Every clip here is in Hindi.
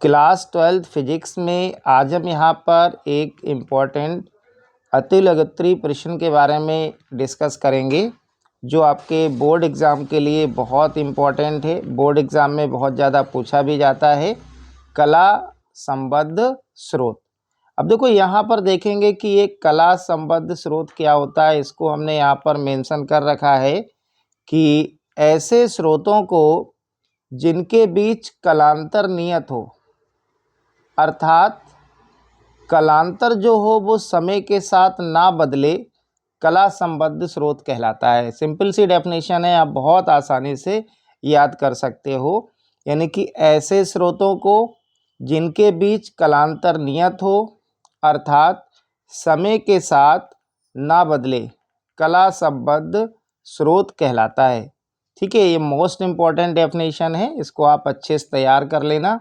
क्लास 12th फिजिक्स में आज हम यहाँ पर एक इम्पॉर्टेंट अतिलग्त्री प्रश्न के बारे में डिस्कस करेंगे जो आपके बोर्ड एग्ज़ाम के लिए बहुत इम्पॉर्टेंट है। बोर्ड एग्ज़ाम में बहुत ज़्यादा पूछा भी जाता है। कला संबद्ध स्रोत। अब देखो यहाँ पर देखेंगे कि ये कला संबद्ध स्रोत क्या होता है। इसको हमने यहाँ पर मेंशन कर रखा है कि ऐसे स्रोतों को जिनके बीच कलांतर नियत हो, अर्थात कलांतर जो हो वो समय के साथ ना बदले, कला संबद्ध स्रोत कहलाता है। सिंपल सी डेफिनेशन है, आप बहुत आसानी से याद कर सकते हो। यानी कि ऐसे स्रोतों को जिनके बीच कलांतर नियत हो, अर्थात समय के साथ ना बदले, कला संबद्ध स्रोत कहलाता है। ठीक है, ये मोस्ट इम्पॉर्टेंट डेफिनेशन है, इसको आप अच्छे से तैयार कर लेना।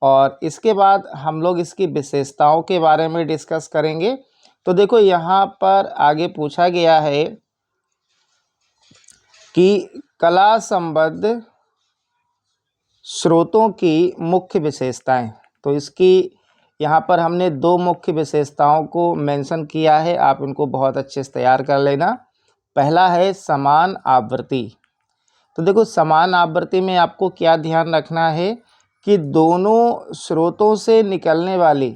और इसके बाद हम लोग इसकी विशेषताओं के बारे में डिस्कस करेंगे। तो देखो यहाँ पर आगे पूछा गया है कि कला संबद्ध स्रोतों की मुख्य विशेषताएं। तो इसकी यहाँ पर हमने दो मुख्य विशेषताओं को मेंशन किया है, आप इनको बहुत अच्छे से तैयार कर लेना। पहला है समान आवृत्ति। तो देखो समान आवृत्ति में आपको क्या ध्यान रखना है कि दोनों स्रोतों से निकलने वाली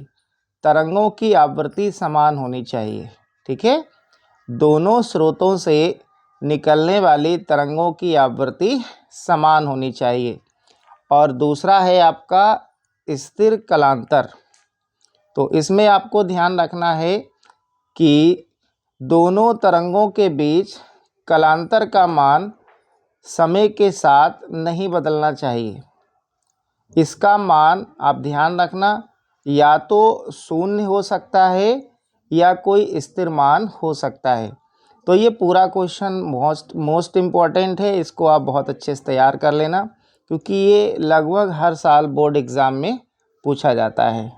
तरंगों की आवृत्ति समान होनी चाहिए। ठीक है, दोनों स्रोतों से निकलने वाली तरंगों की आवृत्ति समान होनी चाहिए। और दूसरा है आपका स्थिर कलांतर। तो इसमें आपको ध्यान रखना है कि दोनों तरंगों के बीच कलांतर का मान समय के साथ नहीं बदलना चाहिए। इसका मान आप ध्यान रखना, या तो शून्य हो सकता है या कोई स्थिर मान हो सकता है। तो ये पूरा क्वेश्चन मोस्ट इम्पॉर्टेंट है, इसको आप बहुत अच्छे से तैयार कर लेना क्योंकि ये लगभग हर साल बोर्ड एग्ज़ाम में पूछा जाता है।